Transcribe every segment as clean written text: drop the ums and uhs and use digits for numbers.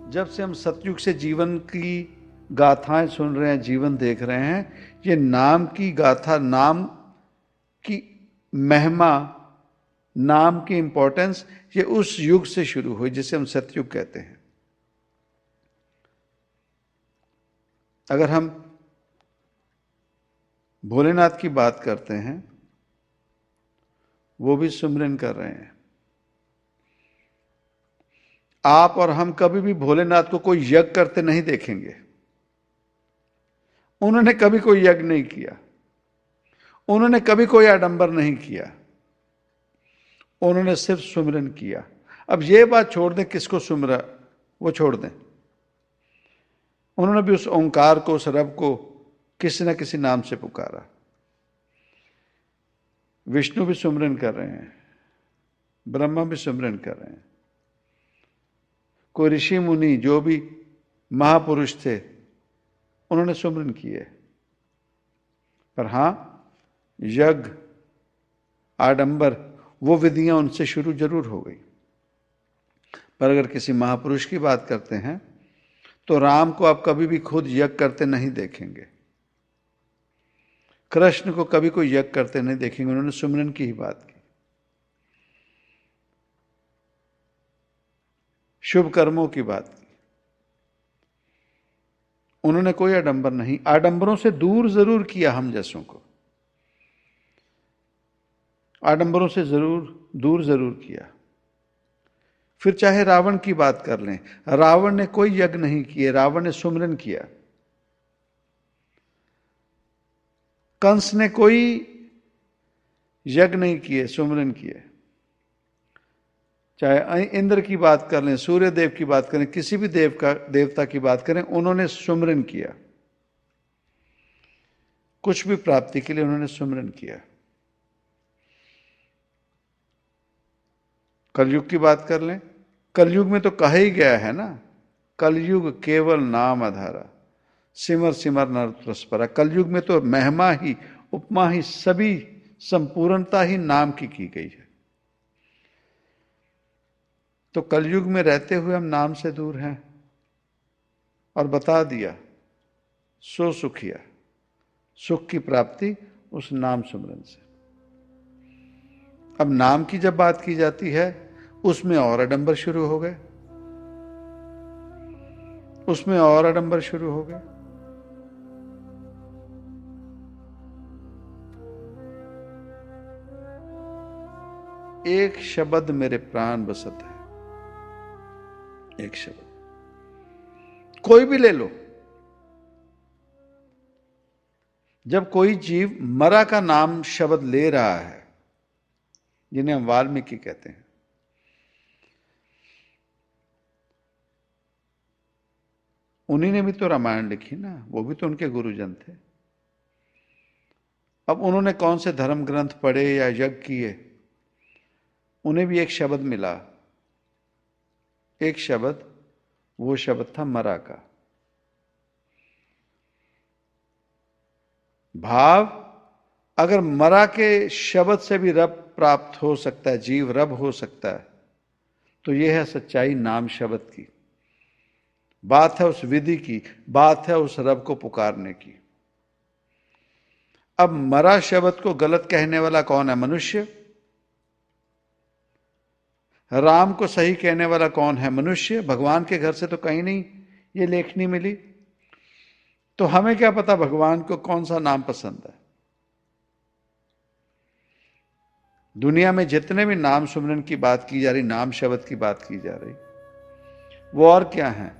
जब से हम सतयुग से जीवन की गाथाएं सुन रहे हैं, जीवन देख रहे हैं, ये नाम की गाथा, नाम की महिमा, नाम की इंपॉर्टेंस, ये उस युग से शुरू हुई जिसे हम सतयुग कहते हैं। अगर हम भोलेनाथ की बात करते हैं, वो भी सुमिरन कर रहे हैं। आप और हम कभी भी भोलेनाथ को कोई यज्ञ करते नहीं देखेंगे। उन्होंने कभी कोई यज्ञ नहीं किया, उन्होंने कभी कोई आडंबर नहीं किया, उन्होंने सिर्फ सुमिरन किया। अब ये बात छोड़ दें किसको सुमिरा, वो छोड़ दें। उन्होंने भी उस ओंकार को, उस रब को किसी न किसी नाम से पुकारा। विष्णु भी सुमिरन कर रहे हैं, ब्रह्मा भी सुमिरन कर रहे हैं, कोई ऋषि मुनि जो भी महापुरुष थे उन्होंने सुमिरन किए। पर हां, यज्ञ, आडंबर, वो विधियां उनसे शुरू जरूर हो गई। पर अगर किसी महापुरुष की बात करते हैं तो राम को आप कभी भी खुद यज्ञ करते नहीं देखेंगे, कृष्ण को कभी कोई यज्ञ करते नहीं देखेंगे, उन्होंने सुमिरन की ही बात की। शुभ कर्मों की बात की, उन्होंने कोई आडंबर नहीं, आडंबरों से दूर जरूर किया हम जैसों को, आडंबरों से दूर जरूर किया। फिर चाहे रावण की बात कर लें, रावण ने कोई यज्ञ नहीं किए, रावण ने सुमिरन किया। कंस ने कोई यज्ञ नहीं किए, सुमिरन किए। चाहे इंद्र की बात कर लें, सूर्य देव की बात करें, किसी भी देवता की बात करें, उन्होंने सुमिरन किया। कुछ भी प्राप्ति के लिए उन्होंने सुमिरन किया। कलयुग की बात कर लें, कलयुग में तो कहा ही गया है ना, कलयुग केवल नाम आधारा, सिमर सिमर नर परस्परा। कलयुग में तो महिमा ही, उपमा ही, सभी संपूर्णता ही नाम की गई है। तो कलयुग में रहते हुए हम नाम से दूर हैं, और बता दिया सो सुखिया, सुख की प्राप्ति उस नाम सुमरन से। अब नाम की जब बात की जाती है, उसमें और आडंबर शुरू हो गए, उसमें और आडंबर शुरू हो गए। एक शब्द मेरे प्राण बसत है, एक शब्द, कोई भी ले लो। जब कोई जीव मरा का नाम शब्द ले रहा है, जिन्हें हम वाल्मीकि कहते हैं, उन्हीं ने भी तो रामायण लिखी ना, वो भी तो उनके गुरुजन थे। अब उन्होंने कौन से धर्म ग्रंथ पढ़े या यज्ञ किए, उन्हें भी एक शब्द मिला, एक शब्द, वो शब्द था मरा का। भाव, अगर मरा के शब्द से भी रब प्राप्त हो सकता है, जीव रब हो सकता है, तो यह है सच्चाई नाम शब्द की। बात है उस विधि की, बात है उस रब को पुकारने की। अब मरा शब्द को गलत कहने वाला कौन है? मनुष्य। राम को सही कहने वाला कौन है? मनुष्य। भगवान के घर से तो कहीं नहीं ये लेखनी मिली, तो हमें क्या पता भगवान को कौन सा नाम पसंद है। दुनिया में जितने भी नाम सुमरन की बात की जा रही, नाम शब्द की बात की जा रही, वो और क्या है?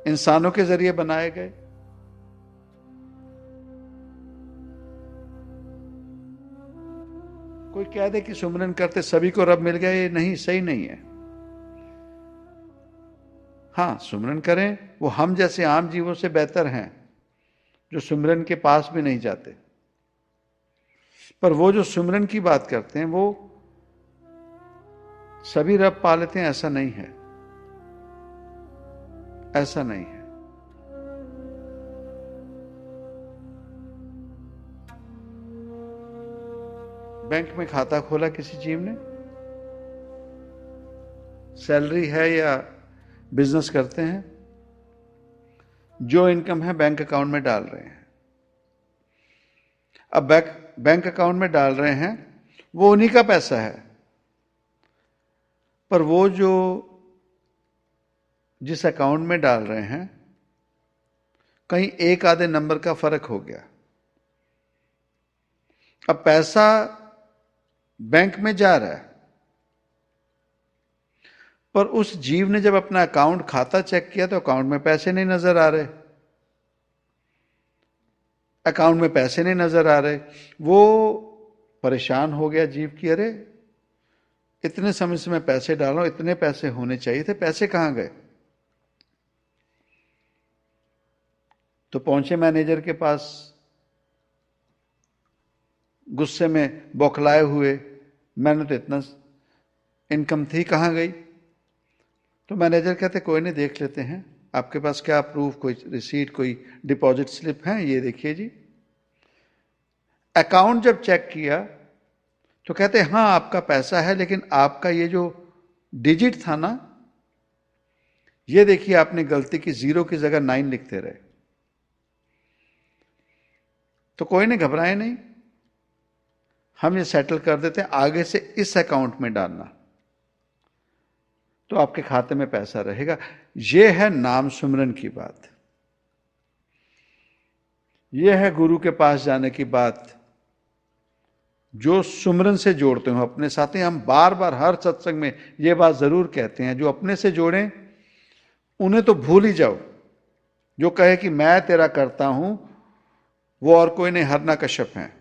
इंसानों के जरिए बनाए गए। कोई कह दे कि सुमरन करते सभी को रब मिल गया, ये नहीं, सही नहीं है। हां, सुमरन करें, वो हम जैसे आम जीवों से बेहतर हैं जो सुमरन के पास भी नहीं जाते। पर वो जो सुमरन की बात करते हैं, वो सभी रब पा लेते हैं, ऐसा नहीं है, ऐसा नहीं है। बैंक में खाता खोला किसी जीव ने, सैलरी है या बिजनेस करते हैं, जो इनकम है बैंक अकाउंट में डाल रहे हैं। अब बैंक अकाउंट में डाल रहे हैं, वो उन्हीं का पैसा है, पर वो जो जिस अकाउंट में डाल रहे हैं, कहीं एक आधे नंबर का फर्क हो गया। अब पैसा बैंक में जा रहा है, पर उस जीव ने जब अपना अकाउंट खाता चेक किया तो अकाउंट में पैसे नहीं नजर आ रहे, अकाउंट में पैसे नहीं नजर आ रहे। वो परेशान हो गया जीव की, अरे इतने समय से मैं पैसे डाला हूं, इतने पैसे होने चाहिए थे, पैसे कहां गए? तो पहुंचे मैनेजर के पास, गुस्से में बौखलाए हुए, मैंने तो इतना इनकम थी, कहां गई? तो मैनेजर कहते कोई नहीं, देख लेते हैं, आपके पास क्या प्रूफ, कोई रिसीट, कोई डिपॉजिट स्लिप है? ये देखिए जी। अकाउंट जब चेक किया तो कहते हाँ आपका पैसा है, लेकिन आपका ये जो डिजिट था ना, ये देखिए आपने गलती की, 0 की जगह 9 लिखते रहे। तो कोई नहीं, घबराए नहीं, हम ये सेटल कर देते हैं, आगे से इस अकाउंट में डालना तो आपके खाते में पैसा रहेगा। ये है नाम सुमरन की बात, यह है गुरु के पास जाने की बात, जो सुमरन से जोड़ते हो अपने साथ। हम बार बार हर सत्संग में यह बात जरूर कहते हैं, जो अपने से जोड़ें उन्हें तो भूल ही जाओ। जो कहे कि मैं तेरा करता हूं, वो और कोई नहीं, हरना कश्यप है,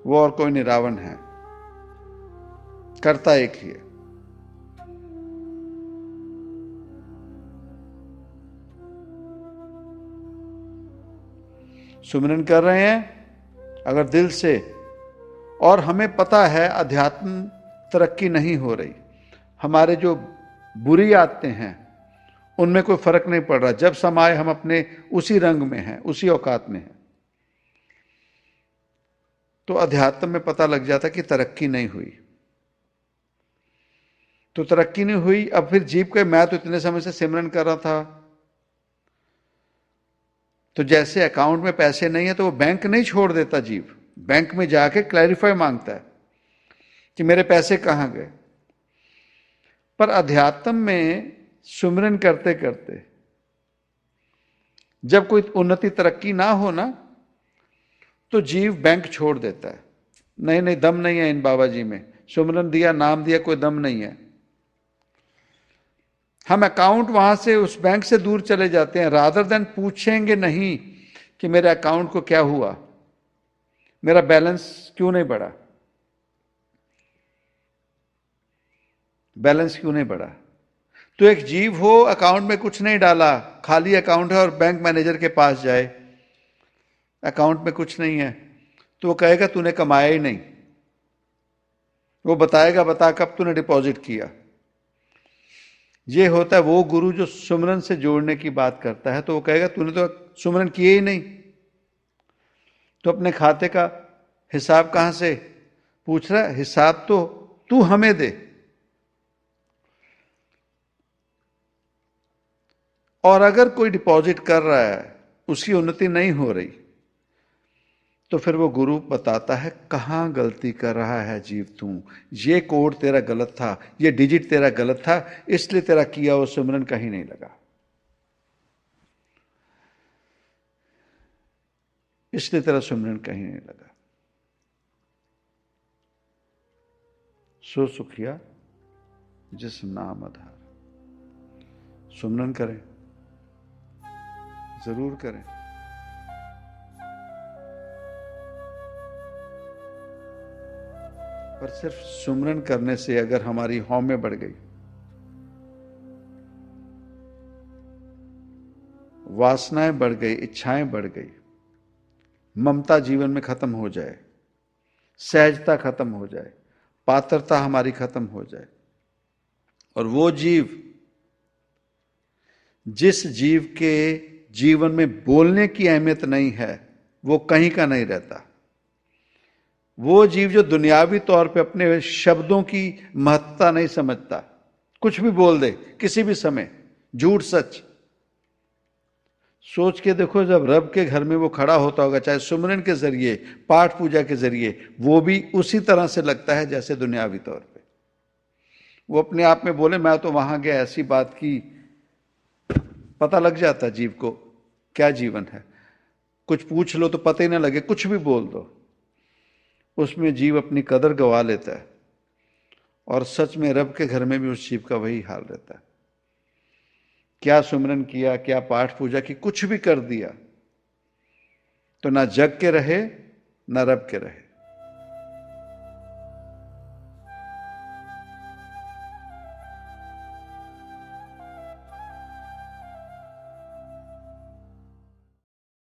वो और कोई नहीं, रावण है, करता एक ही है। सुमिरन कर रहे हैं अगर दिल से, और हमें पता है अध्यात्म तरक्की नहीं हो रही, हमारे जो बुरी आदतें हैं उनमें कोई फर्क नहीं पड़ रहा, जब समाये हम अपने उसी रंग में हैं, उसी औकात में हैं, तो अध्यात्म में पता लग जाता कि तरक्की नहीं हुई। तो तरक्की नहीं हुई। अब फिर जीव के, मैं तो इतने समय से सिमरन कर रहा था, तो जैसे अकाउंट में पैसे नहीं है तो वो बैंक नहीं छोड़ देता जीव, बैंक में जाके क्लैरिफाई मांगता है कि मेरे पैसे कहां गए। पर अध्यात्म में सुमिरन करते करते जब कोई उन्नति तरक्की ना हो ना, तो जीव बैंक छोड़ देता है। नहीं नहीं, दम नहीं है इन बाबा जी में, सुमिरन दिया, नाम दिया, कोई दम नहीं है। हम अकाउंट वहां से, उस बैंक से दूर चले जाते हैं, रादर देन पूछेंगे नहीं कि मेरे अकाउंट को क्या हुआ, मेरा बैलेंस क्यों नहीं बढ़ा, बैलेंस क्यों नहीं बढ़ा। तो एक जीव हो, अकाउंट में कुछ नहीं डाला, खाली अकाउंट है, और बैंक मैनेजर के पास जाए, अकाउंट में कुछ नहीं है, तो वो कहेगा तूने कमाया ही नहीं। वो बताएगा, बता कब तूने डिपॉजिट किया। ये होता है वो गुरु जो सुमरन से जोड़ने की बात करता है, तो वो कहेगा तूने तो सुमरन किए ही नहीं, तो अपने खाते का हिसाब कहां से पूछ रहा है? हिसाब तो तू हमें दे। और अगर कोई डिपॉजिट कर रहा है, उसकी उन्नति नहीं हो रही, तो फिर वो गुरु बताता है कहां गलती कर रहा है जीव तू, ये कोड तेरा गलत था, ये डिजिट तेरा गलत था, इसलिए तेरा किया वो सिमरन कहीं नहीं लगा, इसलिए तेरा सिमरन कहीं नहीं लगा। सो सुखिया जिस नाम आधार। सुमरन करें, जरूर करें। पर सिर्फ सुमरन करने से अगर हमारी हौमें बढ़ गई, वासनाएं बढ़ गई, इच्छाएं बढ़ गई, ममता जीवन में खत्म हो जाए, सहजता खत्म हो जाए, पात्रता हमारी खत्म हो जाए, और वो जीव, जिस जीव के जीवन में बोलने की अहमियत नहीं है, वो कहीं का नहीं रहता। वो जीव जो दुनियावी तौर पे अपने शब्दों की महत्ता नहीं समझता, कुछ भी बोल दे किसी भी समय, झूठ सच। सोच के देखो, जब रब के घर में वो खड़ा होता होगा, चाहे सुमरन के जरिए, पाठ पूजा के जरिए, वो भी उसी तरह से लगता है जैसे दुनियावी तौर पे। वो अपने आप में बोले मैं तो वहां गया, ऐसी बात की पता लग जाता जीव को क्या जीवन है। कुछ पूछ लो तो पता ही ना लगे, कुछ भी बोल दो, उसमें जीव अपनी कदर गवा लेता है। और सच में रब के घर में भी उस जीव का वही हाल रहता है। क्या सुमरन किया, क्या पाठ पूजा की, कुछ भी कर दिया तो ना जग के रहे ना रब के रहे।